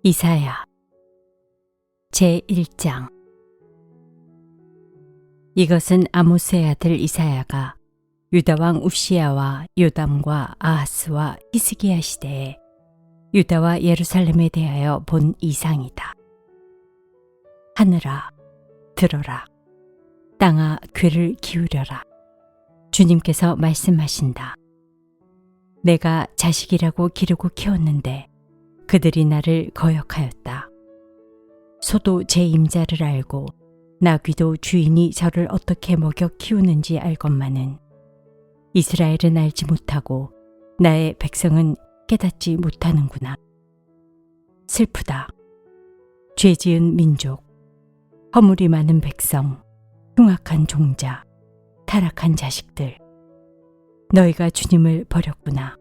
이사야 제1장. 이것은 아모스의 아들 이사야가 유다왕 우시야와 요담과 아하스와 히스기야 시대에 유다와 예루살렘에 대하여 본 이상이다. 하늘아 들어라, 땅아 귀를 기울여라. 주님께서 말씀하신다. 내가 자식이라고 기르고 키웠는데 그들이 나를 거역하였다. 소도 제 임자를 알고 나귀도 주인이 저를 어떻게 먹여 키우는지 알건만은 이스라엘은 알지 못하고 나의 백성은 깨닫지 못하는구나. 슬프다. 죄 지은 민족, 허물이 많은 백성, 흉악한 종자, 타락한 자식들. 너희가 주님을 버렸구나.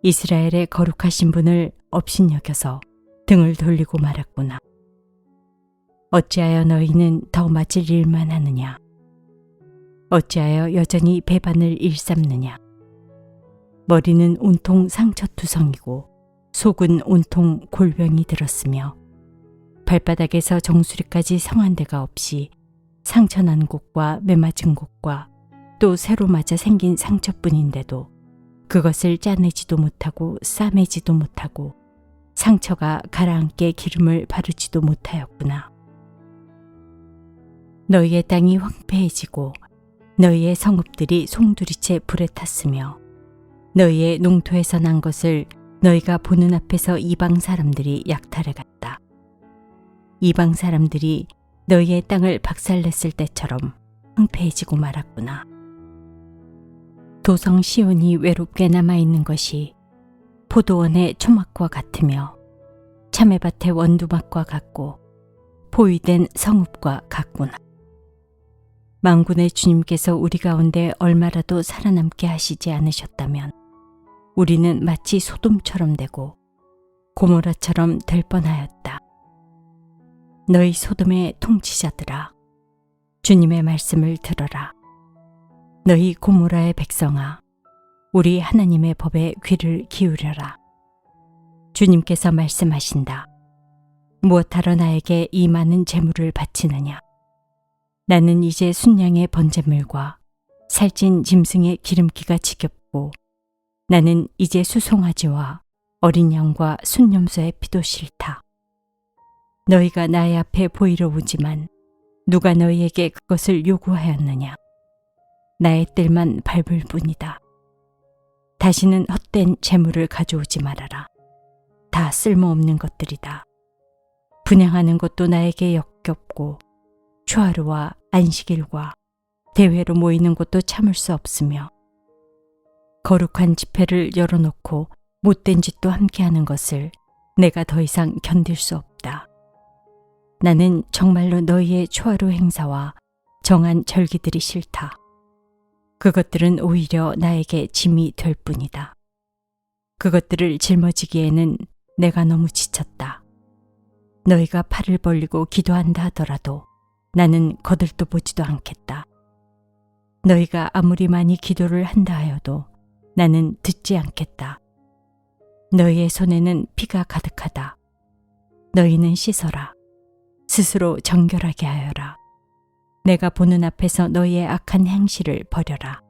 이스라엘의 거룩하신 분을 업신여겨서 등을 돌리고 말았구나. 어찌하여 너희는 더 맞을 일만 하느냐? 어찌하여 여전히 배반을 일삼느냐? 머리는 온통 상처투성이고 속은 온통 골병이 들었으며 발바닥에서 정수리까지 성한 데가 없이 상처난 곳과 매맞은 곳과 또 새로 맞아 생긴 상처뿐인데도 그것을 짜내지도 못하고 싸매지도 못하고 상처가 가라앉게 기름을 바르지도 못하였구나. 너희의 땅이 황폐해지고 너희의 성읍들이 송두리째 불에 탔으며 너희의 농토에서 난 것을 너희가 보는 앞에서 이방 사람들이 약탈해 갔다. 이방 사람들이 너희의 땅을 박살냈을 때처럼 황폐해지고 말았구나. 도성 시온이 외롭게 남아있는 것이 포도원의 초막과 같으며 참외밭의 원두막과 같고 포위된 성읍과 같구나. 만군의 주님께서 우리 가운데 얼마라도 살아남게 하시지 않으셨다면 우리는 마치 소돔처럼 되고 고모라처럼 될 뻔하였다. 너희 소돔의 통치자들아, 주님의 말씀을 들어라. 너희 고모라의 백성아, 우리 하나님의 법에 귀를 기울여라. 주님께서 말씀하신다. 무엇하러 나에게 이 많은 재물을 바치느냐? 나는 이제 순양의 번제물과 살찐 짐승의 기름기가 지겹고 나는 이제 수송아지와 어린 양과 순염소의 피도 싫다. 너희가 나의 앞에 보이러 오지만 누가 너희에게 그것을 요구하였느냐? 나의 뜰만 밟을 뿐이다. 다시는 헛된 재물을 가져오지 말아라. 다 쓸모없는 것들이다. 분향하는 것도 나에게 역겹고 초하루와 안식일과 대회로 모이는 것도 참을 수 없으며 거룩한 집회를 열어놓고 못된 짓도 함께하는 것을 내가 더 이상 견딜 수 없다. 나는 정말로 너희의 초하루 행사와 정한 절기들이 싫다. 그것들은 오히려 나에게 짐이 될 뿐이다. 그것들을 짊어지기에는 내가 너무 지쳤다. 너희가 팔을 벌리고 기도한다 하더라도 나는 거들떠 보지도 않겠다. 너희가 아무리 많이 기도를 한다 하여도 나는 듣지 않겠다. 너희의 손에는 피가 가득하다. 너희는 씻어라. 스스로 정결하게 하여라. 내가 보는 앞에서 너희의 악한 행실을 버려라.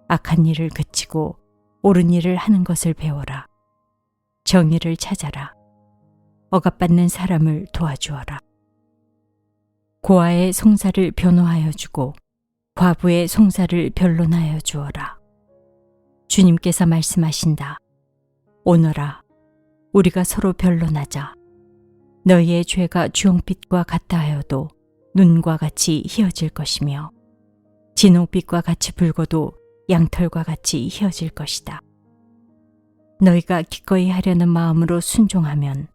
악한 일을 그치고 옳은 일을 하는 것을 배워라. 정의를 찾아라. 억압받는 사람을 도와주어라. 고아의 송사를 변호하여 주고 과부의 송사를 변론하여 주어라. 주님께서 말씀하신다. 오너라, 우리가 서로 변론하자. 너희의 죄가 주홍빛과 같다 하여도 눈과 같이 희어질 것이며 진홍빛과 같이 붉어도 양털과 같이 희어질 것이다. 너희가 기꺼이 하려는 마음으로 순종하면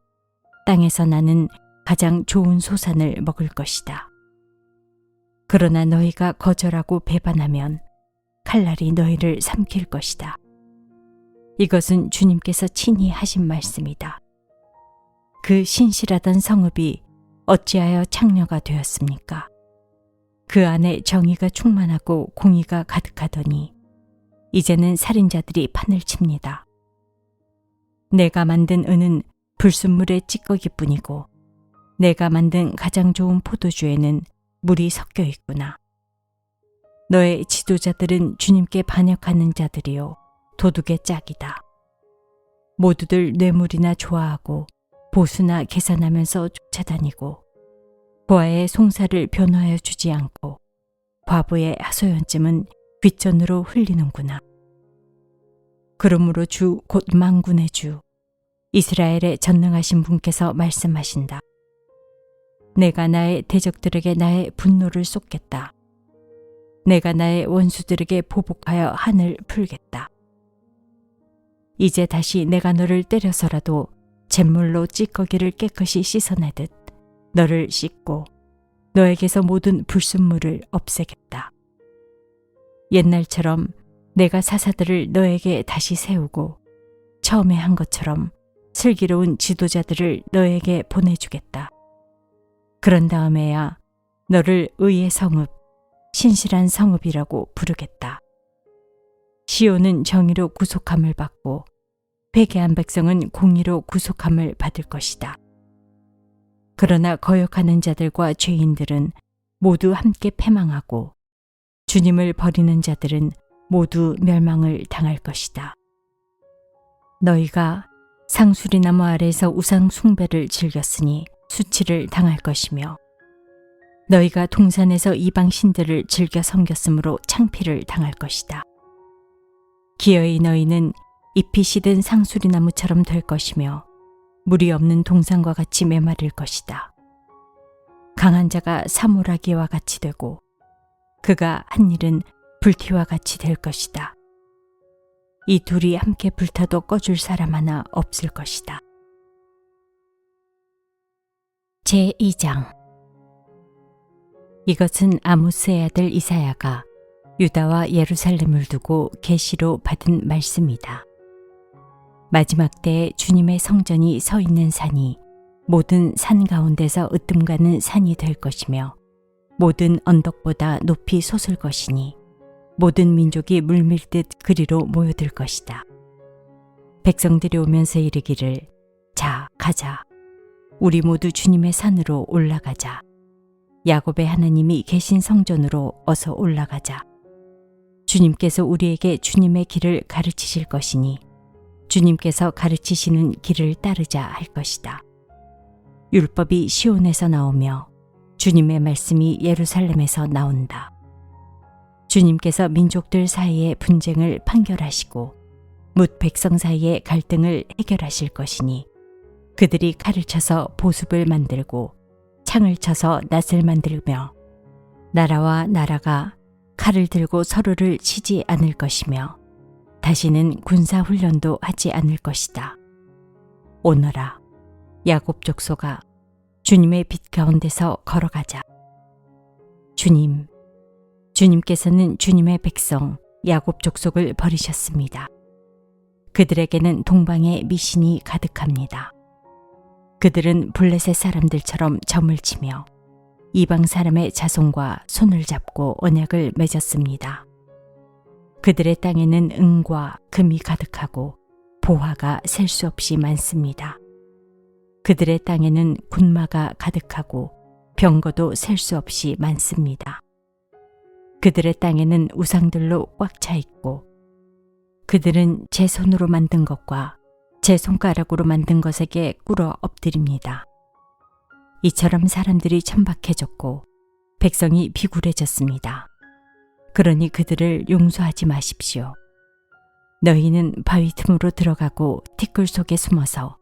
땅에서 나는 가장 좋은 소산을 먹을 것이다. 그러나 너희가 거절하고 배반하면 칼날이 너희를 삼킬 것이다. 이것은 주님께서 친히 하신 말씀이다. 그 신실하던 성읍이 어찌하여 창녀가 되었습니까? 그 안에 정의가 충만하고 공의가 가득하더니 이제는 살인자들이 판을 칩니다. 내가 만든 은은 불순물의 찌꺼기뿐이고 내가 만든 가장 좋은 포도주에는 물이 섞여 있구나. 너의 지도자들은 주님께 반역하는 자들이요 도둑의 짝이다. 모두들 뇌물이나 좋아하고 보수나 계산하면서 쫓아다니고 고아의 송사를 변호하여 주지 않고 과부의 하소연쯤은 귓전으로 흘리는구나. 그러므로 주 곧 만군의 주 이스라엘의 전능하신 분께서 말씀하신다. 내가 나의 대적들에게 나의 분노를 쏟겠다. 내가 나의 원수들에게 보복하여 한을 풀겠다. 이제 다시 내가 너를 때려서라도 잿물로 찌꺼기를 깨끗이 씻어내듯 너를 씻고 너에게서 모든 불순물을 없애겠다. 옛날처럼 내가 사사들을 너에게 다시 세우고 처음에 한 것처럼 슬기로운 지도자들을 너에게 보내주겠다. 그런 다음에야 너를 의의 성읍, 신실한 성읍이라고 부르겠다. 시온은 정의로 구속함을 받고 회개한 백성은 공의로 구속함을 받을 것이다. 그러나 거역하는 자들과 죄인들은 모두 함께 패망하고 주님을 버리는 자들은 모두 멸망을 당할 것이다. 너희가 상수리나무 아래에서 우상 숭배를 즐겼으니 수치를 당할 것이며 너희가 동산에서 이방 신들을 즐겨 섬겼으므로 창피를 당할 것이다. 기어이 너희는 잎이 시든 상수리나무처럼 될 것이며 물이 없는 동산과 같이 메마를 것이다. 강한 자가 사모라기와 같이 되고 그가 한 일은 불티와 같이 될 것이다. 이 둘이 함께 불타도 꺼줄 사람 하나 없을 것이다. 제2장 이것은 아모스의 아들 이사야가 유다와 예루살렘을 두고 계시로 받은 말씀이다. 마지막 때에 주님의 성전이 서 있는 산이 모든 산 가운데서 으뜸가는 산이 될 것이며 모든 언덕보다 높이 솟을 것이니 모든 민족이 물밀듯 그리로 모여들 것이다. 백성들이 오면서 이르기를 자 가자 우리 모두 주님의 산으로 올라가자. 야곱의 하나님이 계신 성전으로 어서 올라가자. 주님께서 우리에게 주님의 길을 가르치실 것이니 주님께서 가르치시는 길을 따르자 할 것이다. 율법이 시온에서 나오며 주님의 말씀이 예루살렘에서 나온다. 주님께서 민족들 사이의 분쟁을 판결하시고 뭇 백성 사이의 갈등을 해결하실 것이니 그들이 칼을 쳐서 보습을 만들고 창을 쳐서 낫을 만들며 나라와 나라가 칼을 들고 서로를 치지 않을 것이며 다시는 군사훈련도 하지 않을 것이다. 오너라 야곱 족속아 주님의 빛 가운데서 걸어가자. 주님께서는 주님의 백성 야곱 족속을 버리셨습니다. 그들에게는 동방의 미신이 가득합니다. 그들은 블레셋 사람들처럼 점을 치며 이방 사람의 자손과 손을 잡고 언약을 맺었습니다. 그들의 땅에는 은과 금이 가득하고 보화가 셀 수 없이 많습니다. 그들의 땅에는 군마가 가득하고 병거도 셀 수 없이 많습니다. 그들의 땅에는 우상들로 꽉 차 있고 그들은 제 손으로 만든 것과 제 손가락으로 만든 것에게 꿇어 엎드립니다. 이처럼 사람들이 천박해졌고 백성이 비굴해졌습니다. 그러니 그들을 용서하지 마십시오. 너희는 바위 틈으로 들어가고 티끌 속에 숨어서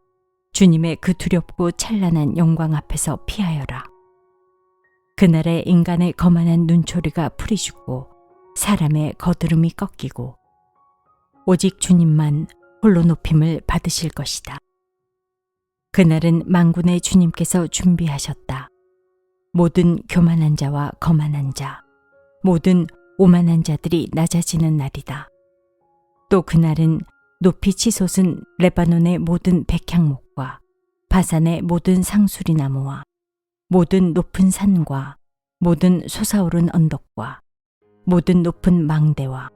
주님의 그 두렵고 찬란한 영광 앞에서 피하여라. 그날에 인간의 거만한 눈초리가 풀이 죽고 사람의 거드름이 꺾이고 오직 주님만 홀로 높임을 받으실 것이다. 그날은 만군의 주님께서 준비하셨다. 모든 교만한 자와 거만한 자, 모든 오만한 자들이 낮아지는 날이다. 또 그날은 높이 치솟은 레바논의 모든 백향목과 바산의 모든 상수리 나무와 모든 높은 산과 모든 솟아오른 언덕과 모든 높은 망대와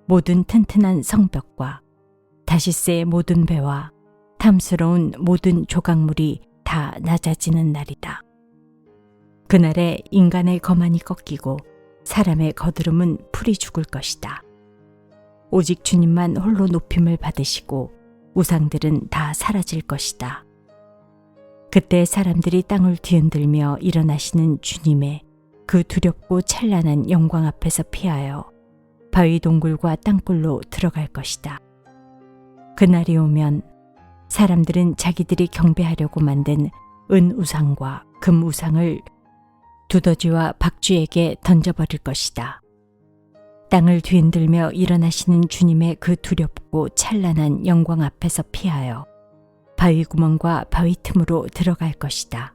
모든 튼튼한 성벽과 다시스의 모든 배와 탐스러운 모든 조각물이 다 낮아지는 날이다. 그날에 인간의 거만이 꺾이고 사람의 거드름은 풀이 죽을 것이다. 오직 주님만 홀로 높임을 받으시고 우상들은 다 사라질 것이다. 그때 사람들이 땅을 뒤흔들며 일어나시는 주님의 그 두렵고 찬란한 영광 앞에서 피하여 바위 동굴과 땅굴로 들어갈 것이다. 그날이 오면 사람들은 자기들이 경배하려고 만든 은 우상과 금 우상을 두더지와 박쥐에게 던져버릴 것이다. 땅을 뒤흔들며 일어나시는 주님의 그 두렵고 찬란한 영광 앞에서 피하여 바위 구멍과 바위 틈으로 들어갈 것이다.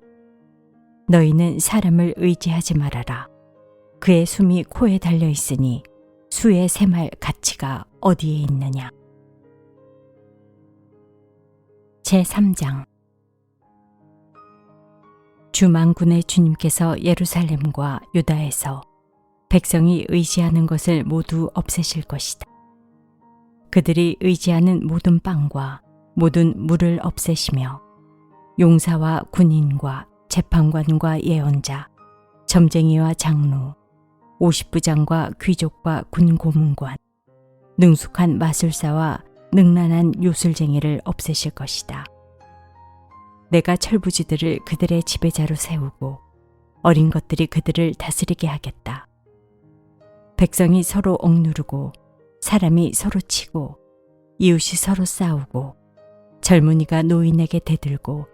너희는 사람을 의지하지 말아라. 그의 숨이 코에 달려 있으니 수에 샘할 가치가 어디에 있느냐. 제3장. 주 만군의 주님께서 예루살렘과 유다에서 백성이 의지하는 것을 모두 없애실 것이다. 그들이 의지하는 모든 빵과 모든 물을 없애시며 용사와 군인과 재판관과 예언자, 점쟁이와 장로, 50부장과 귀족과 군고문관, 능숙한 마술사와 능란한 요술쟁이를 없애실 것이다. 내가 철부지들을 그들의 지배자로 세우고 어린 것들이 그들을 다스리게 하겠다. 백성이 서로 억누르고 사람이 서로 치고 이웃이 서로 싸우고 젊은이가 노인에게 대들고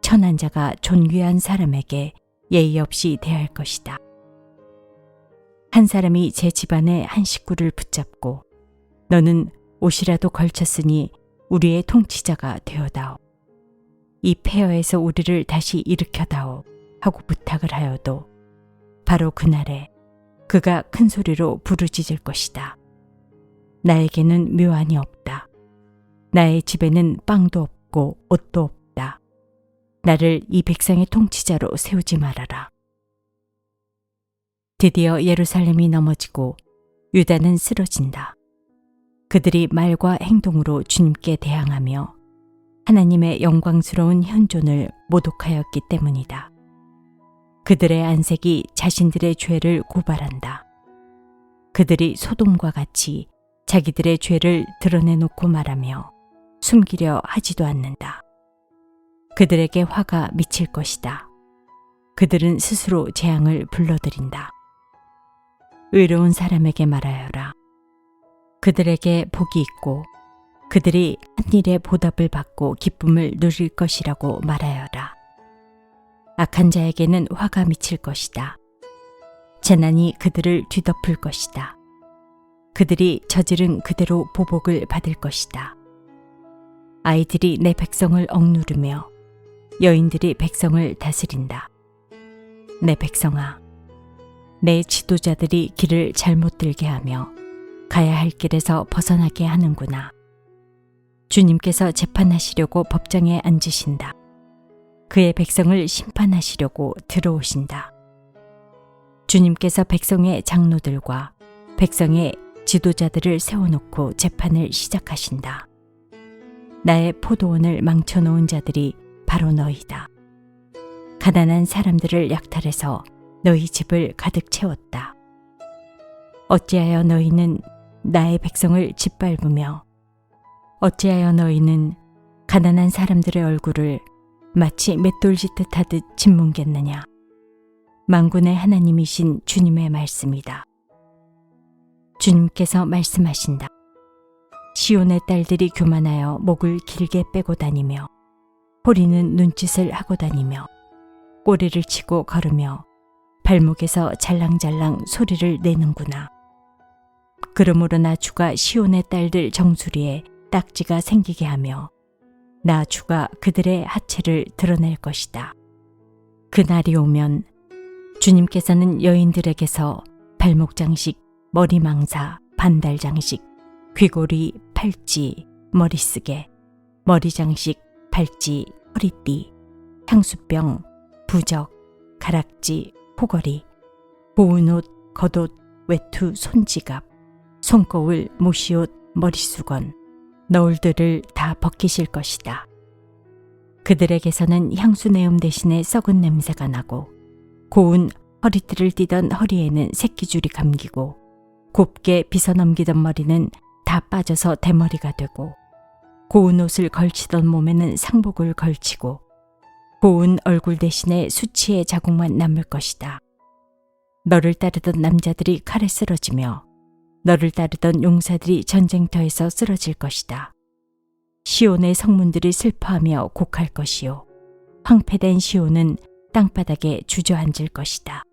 천한 자가 존귀한 사람에게 예의 없이 대할 것이다. 한 사람이 제 집안의 한 식구를 붙잡고 너는 옷이라도 걸쳤으니 우리의 통치자가 되어다오. 이 폐허에서 우리를 다시 일으켜다오 하고 부탁을 하여도 바로 그날에 그가 큰 소리로 부르짖을 것이다. 나에게는 묘안이 없다. 나의 집에는 빵도 없고 옷도 없다. 나를 이 백성의 통치자로 세우지 말아라. 드디어 예루살렘이 넘어지고 유다는 쓰러진다. 그들이 말과 행동으로 주님께 대항하며 하나님의 영광스러운 현존을 모독하였기 때문이다. 그들의 안색이 자신들의 죄를 고발한다. 그들이 소돔과 같이 자기들의 죄를 드러내놓고 말하며 숨기려 하지도 않는다. 그들에게 화가 미칠 것이다. 그들은 스스로 재앙을 불러들인다. 의로운 사람에게 말하여라. 그들에게 복이 있고 그들이 한 일에 보답을 받고 기쁨을 누릴 것이라고 말하여라. 악한 자에게는 화가 미칠 것이다. 재난이 그들을 뒤덮을 것이다. 그들이 저지른 그대로 보복을 받을 것이다. 아이들이 내 백성을 억누르며 여인들이 백성을 다스린다. 내 백성아, 내 지도자들이 길을 잘못 들게 하며 가야 할 길에서 벗어나게 하는구나. 주님께서 재판하시려고 법정에 앉으신다. 그의 백성을 심판하시려고 들어오신다. 주님께서 백성의 장로들과 백성의 지도자들을 세워놓고 재판을 시작하신다. 나의 포도원을 망쳐놓은 자들이 바로 너희다. 가난한 사람들을 약탈해서 너희 집을 가득 채웠다. 어찌하여 너희는 나의 백성을 짓밟으며 어찌하여 너희는 가난한 사람들의 얼굴을 마치 맷돌짓듯 하듯 짓뭉갰느냐. 만군의 하나님이신 주님의 말씀이다. 주님께서 말씀하신다. 시온의 딸들이 교만하여 목을 길게 빼고 다니며 호리는 눈짓을 하고 다니며 꼬리를 치고 걸으며 발목에서 잘랑잘랑 소리를 내는구나. 그러므로 나 주가 시온의 딸들 정수리에 딱지가 생기게 하며 나 주가 그들의 하체를 드러낼 것이다. 그날이 오면 주님께서는 여인들에게서 발목 장식, 머리 망사, 반달 장식, 귀고리, 팔찌, 머리쓰개, 머리 장식, 팔찌, 허리띠, 향수병, 부적, 가락지, 포걸이, 고운 옷, 겉옷, 외투, 손지갑, 손거울, 모시옷, 머리수건, 너울들을 다 벗기실 것이다. 그들에게서는 향수 내음 대신에 썩은 냄새가 나고 고운 허리띠를 띠던 허리에는 새끼줄이 감기고 곱게 빗어넘기던 머리는 다 빠져서 대머리가 되고 고운 옷을 걸치던 몸에는 상복을 걸치고 고운 얼굴 대신에 수치의 자국만 남을 것이다. 너를 따르던 남자들이 칼에 쓰러지며 너를 따르던 용사들이 전쟁터에서 쓰러질 것이다. 시온의 성문들이 슬퍼하며 곡할 것이요 황폐된 시온은 땅바닥에 주저앉을 것이다.